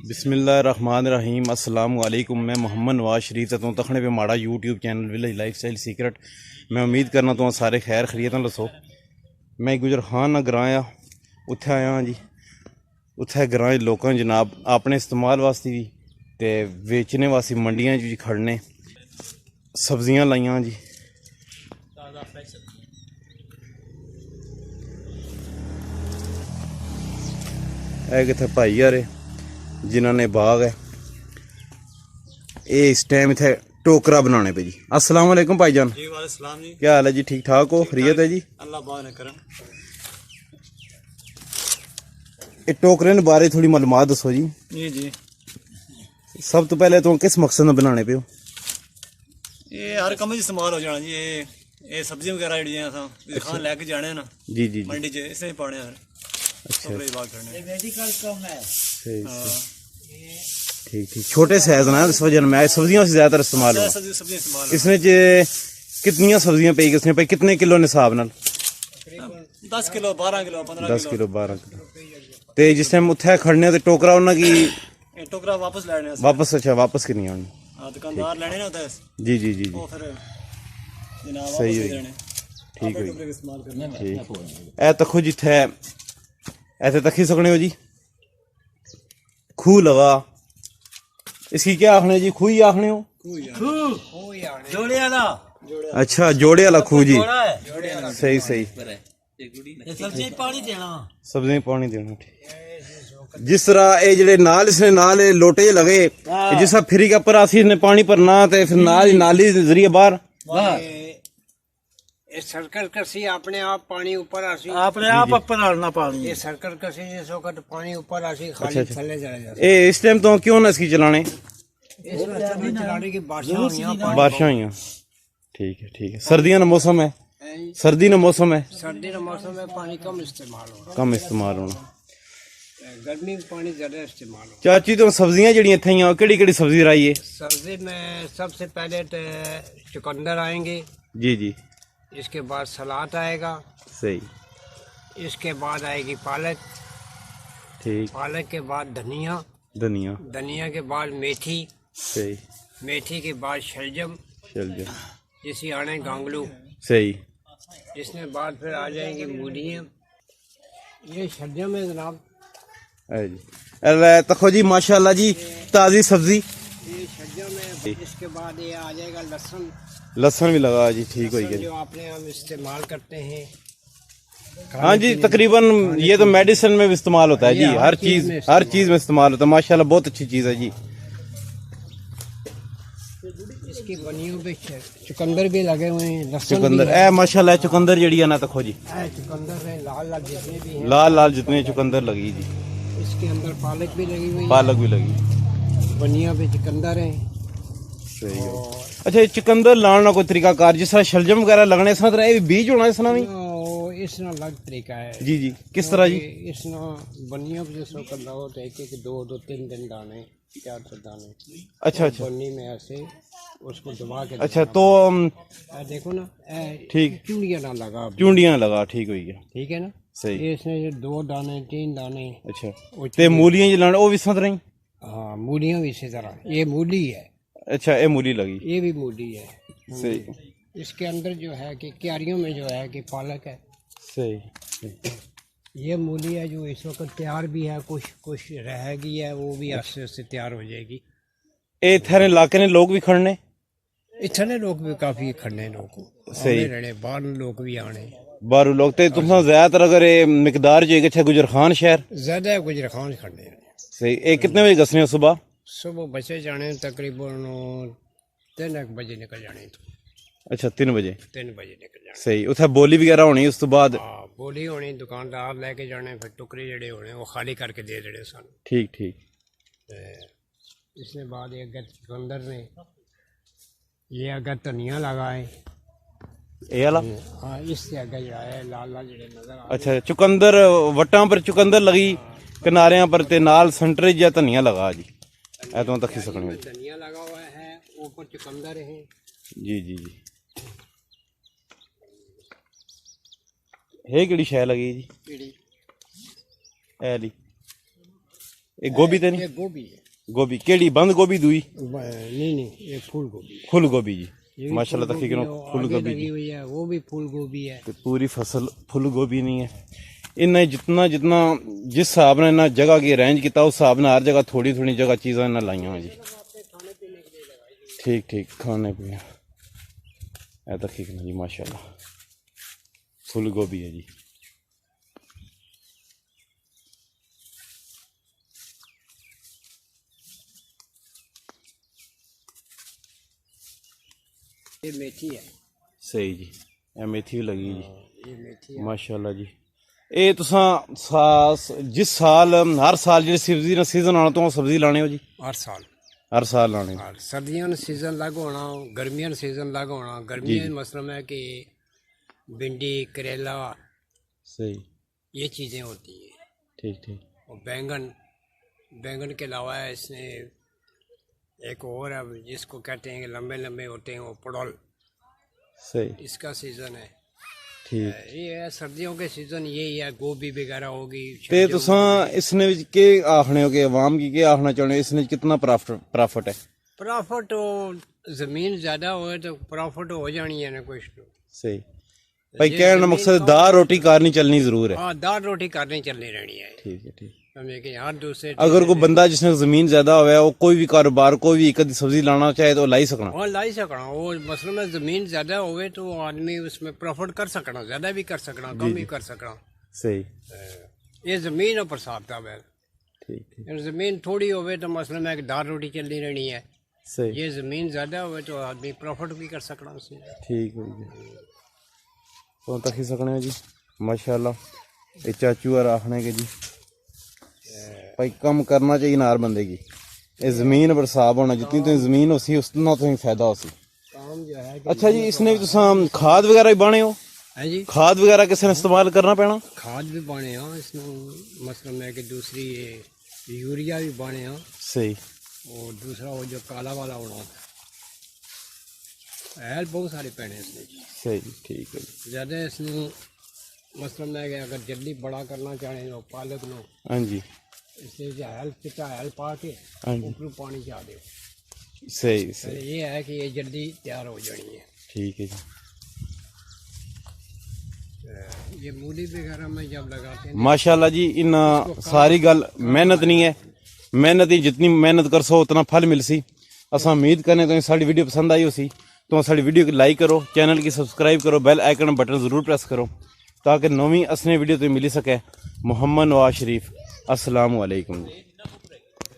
बिस्मिल्लाहिर्रहमानिर्रहीम अस्सलाम वालेकुम। मैं मोहम्मद नवाज शरीफ तो तखने पे माड़ा YouTube channel village life style secret. मैं उम्मीद करना तो सारे खैर खरीत दसो। मैं गुजर खान ग्रां आ उत्थे आया हाँ जी। उत्थे ग्रां लोगों जनाब अपने इस्तेमाल वास्ते भी ते बेचने वास्ते मंडियां जी खड़ने सब्जियां लाइयां जी। कितने भाई यारे जिन्होंने बाग है ये इस टाइम इतने टोकरा बनाने पे जी। अस्सलाम वालेकुम भाईजान जी। वालेकुम जी। क्या हाल है जी? ठीक ठाक हो? खैरियत है जी? अल्लाह पाक ने करम। ये टोकरे ने बारे थोड़ी मालूमात दसो जी। जी सब तो पहले तो किस मकसद में बनाने पे हो? ये हर कम इस्तेमाल हो जाना जी। ये सब्जियां वगैरह जी खान लैके जाने ना जी जी मंडी च इसमें पाने हैं। अच्छा मेडिकल कम है। ठीक ठीक छोटे साइज ना इस वजह मैं सब्जियां से ज्यादा इस्तेमाल हुआ। सब्जियां इस्तेमाल इसने कितनी सब्जियां पे इसने पे कितने किलो ने हिसाब नाल? 10 किलो 12 किलो 15 10 किलो 12 किलो ते जिस टाइम उत्थे खड़ने ते टोकरा उन्ना की टोकरा वापस लेने वापस? अच्छा वापस कितनी आनी? हां दुकानदार लेने ना होता है। जी जी जी वो फिर जनाब सही वापस है। देने ठीक है टोकरे इस्तेमाल करना। ठीक ए तखो जिथे ऐसे तखी सकने हो जी। खूह लगा इसकी क्या आखने जी? खूह ही आखने हो? जोड़े वाला। अच्छा जोड़े वाला खूह जी। सही सही सब्जी पानी देना। सब्जी पानी देना। ठीक जिस तरह ये जड़े नाल इसने नाल लोटे लगे जिस तरह फिरी के ऊपर आसी इसने पानी भरना ते फिर नाल ही नाली के जरिए बाहर सर्कल कसी अपने आप पानी ऊपर आसी अपने आप ऊपर डालना पानी। ये सर्कल कसी जिस वक्त पानी ऊपर आसी खाली थले चले जाते। ए इस टाइम तो क्यों ना इसकी चलाने? इस वक्त चलाने की बारिशां हुई। ठीक है सर्दियों का मौसम है। सर्दी का मौसम है। सर्दी के मौसम में पानी कम इस्तेमाल होना। कम इस्तेमाल होना। गर्मी में पानी ज्यादा इस्तेमाल होना। चाची तो सब्जियां जड़ियां इत्थे केड़ी केड़ी सब्जी लाई है? सब्जी में सबसे पहले तो चुकंदर आएंगे। जी जी इसके बाद सलाद आएगा। सही। इसके बाद आएगी पालक। ठीक। पालक के बाद धनिया। धनिया। धनिया के बाद मेथी। सही। मेथी के बाद शलजम। शलजम। इसी आने गांगलू। सही। इसमें बाद फिर आ जाएंगी मूलियाँ। ये शलजम है जनाब। जी अल्लाह तखो जी माशाल्लाह जी ताज़ी सब्जी। ये शलजम है। इसके बाद ये आ जाएगा लहसुन। लहसुन भी लगा जी। ठीक हो गया जो आपने हम इस्तेमाल करते हैं। हाँ जी तकरीबन ये तो मेडिसिन में भी इस्तेमाल होता है जी। हर चीज में इस्तेमाल होता है माशाल्लाह। बहुत अच्छी चीज है जी। इसकी बनियों पे चुकंदर भी लगे हुए हैं। लहसुन चुकंदर ए माशाल्लाह चुकंदर जड़ी है ना तखो जी। चुकंदर है लाल लाल जितने भी हैं। लाल लाल जितने चुकंदर लगी जी। इसके अंदर पालक भी लगी हुई है। पालक भी लगी। बनिया पे चुकंदर है। सही है। अच्छा ये चुकंदर लाने का कोई तरीका कार जिस तरह शलजम वगैरह लगने इस तरह ये बीज होना इस तरह भी? इसना अलग तरीका है। जी जी किस तरह जी? इसना बनिया पे जिस वक्त लगाओ तो एक एक दो दो तीन दिन दाने 4 दाने। अच्छा अच्छा बन्नी में ऐसे उसको दबा के। अच्छा तो देखो ना ठीक चूड़ियाँ ना लगा। चूंडियां लगा। ठीक हो गया। ठीक है ना। सही। इसने 2 दाने 3 दाने। अच्छा ते मूलियां जी लाने वो भी इस तरह ही? हाँ मूलियाँ भी इसी तरह। ये मूली है। अच्छा ये मूली लगी। ये भी मूली है। सही। इसके अंदर जो है कि क्यारियों में जो है कि पालक है। सही। ये मूली है जो इस वक्त तैयार भी है। कुछ रह गई है वो भी आस्ते आस्ते तैयार हो जाएगी। ए थारे इलाके ने लोग भी खड़ने? इतने लोग भी काफी खड़ने लोग सही रहने बाहर लोग भी आने। बारू लोग ते तुम ज्यादातर अगर ये मिकदार जो है गुजर खान शहर ज्यादा गुजर खान खड़ने। सही। ए कितने बजे गसने हो सुबह? सुबह बचे जाने तकरीबन 3 बजे निकल जाने। अच्छा 3 बजे। 3 बजे निकल जाने। सही। उथे बोली वगैरह होनी उस तो बाद? हाँ बोली होनी। दुकानदार लेके जाने फिर टुकड़े जड़े होने वो खाली करके दे देने सन। ठीक ठीक। इसके बाद ये अगर चुकंदर ने ये अगर धनिया लगाए ये वाला? हाँ इससे अगर जो है लाल लाल जड़े नजर आ। अच्छा चुकंदर वट्टां पर चुकंदर लगी किनारियां पर ते नाल सेंटर या धनिया लगा जी। ए तो तक सकने धनिया लगा हुआ है ऊपर चुकंदर है। जी जी जी। है केड़ी शै लगी जी? पीड़ी ए ली ये गोभी तो नहीं? ये गोभी है। गोभी केड़ी बंद गोभी दुई नहीं, ये फूल गोभी है। फुल गोभी जी ये भी माशाल्लाह फूल तकरीबन गोभी है, फुल आगे गोभी लगी जी हुई है, वो भी फूल गोभी है। ते पूरी फसल फुल गोभी नहीं है। इन्हें जितना जितना जिस हिसाब ने इन्हें जगह की अरेंज किया उस हिसाब ने हर जगह थोड़ी थोड़ी जगह चीज़ां इन्हें लाइया हुई जी। ठीक ठीक खाने पीने ऐ तो ठीक ना जी माशाल्लाह फुल गोभी है जी। ये मेथी है। सही जी ए मेथी भी लगी जी ये मेथी है। माशाल्लाह जी। ये तुसां जिस साल हर साल जी सब्जी का सीजन आना तो सब्जी लाने हो जी हर साल लाने और सर्दियों में सीजन अलग होना, गर्मियों में सीजन अलग होना। गर्मियों में मसलन है कि भिंडी, करेला, सही ये चीज़ें होती हैं। ठीक ठीक और बैंगन के अलावा इसमें एक और है जिसको कहते हैं कि लंबे लंबे होते हैं, वो पड़ोल, सही इसका सीजन है। ठीक ये है सर्दियों के सीजन यही है। गोभी वगैरह होगी। ते तुसां इसने विच के आखने हो कि अवाम की के आखना चाहने हो इसने विच कितना प्रॉफिट है? प्रॉफिट हो, जमीन ज्यादा हो तो प्रॉफिट हो जानी है ना कुछ तो। सही भाई कहने का मकसद दाल रोटी कारनी चलनी जरूर है। हाँ, दाल रोटी करनी चलनी रहनी है। ठीक है ठीक। समझे कि हर दूसरे अगर कोई बंदा जिसने जमीन ज्यादा हुआ है वो कोई भी कारोबार कोई भी एक आधी सब्जी लाना चाहे तो लाई सकना। और लाई सकना, वो मसलन में जमीन ज्यादा होवे तो आदमी उसमें प्रॉफिट कर सकना, ज्यादा भी कर सकना, कम भी कर सकना। सही ये जमीन ऊपर हिसाब किताब है। ठीक ठीक और जमीन थोड़ी होवे तो मसलन में दाल रोटी चलनी रहनी है। सही ये जमीन ज्यादा होवे तो आदमी प्रॉफिट भी कर सकना उसमें। ठीक हो गया तो तक ही सकने जी माशाल्लाह। ये चाचू और आखने के जी भाई कम करना चाहिए ना हर बंदे की। ये जमीन पर साफ होना जितनी तो जमीन हो सी उतना तो फायदा हो सी। काम जो है अच्छा जी इसने तुसां खाद वगैरह भी बाने हो? है जी, खाद वगैरह किस इस्तेमाल करना पैना? खाद भी बाने हाँ इसमें। मसलन है कि दूसरी ये यूरिया भी बाने हाँ। सही और दूसरा वो जो काला वाला होना है बहुत सारे पैने इसमें। सही ठीक है जी। ज़्यादा इसमें मसलन है कि अगर जल्दी बड़ा करना चाहें तो पालक लो, हाँ जी इससे जो हेल्प चिट्टा हेल्प पा के हाँ जी ऊपर पानी चाह दो। सही सही ये है कि ये जल्दी तैयार हो जानी है। ठीक है जी। ये मूली वगैरह में जब लगाते हैं माशाल्लाह जी इन सारी गल मेहनत नहीं है। मेहनत ही जितनी मेहनत कर सो उतना फल मिल सी। असा उम्मीद करने तो साड़ी वीडियो पसंद आई हो सी तो साड़ी वीडियो को लाइक करो, चैनल की सब्सक्राइब करो, बेल आइकन बटन ज़रूर प्रेस करो ताकि नौवीं असली वीडियो तो मिल सके। मोहम्मद नवाज शरीफ अस्सलाम वालेकुम।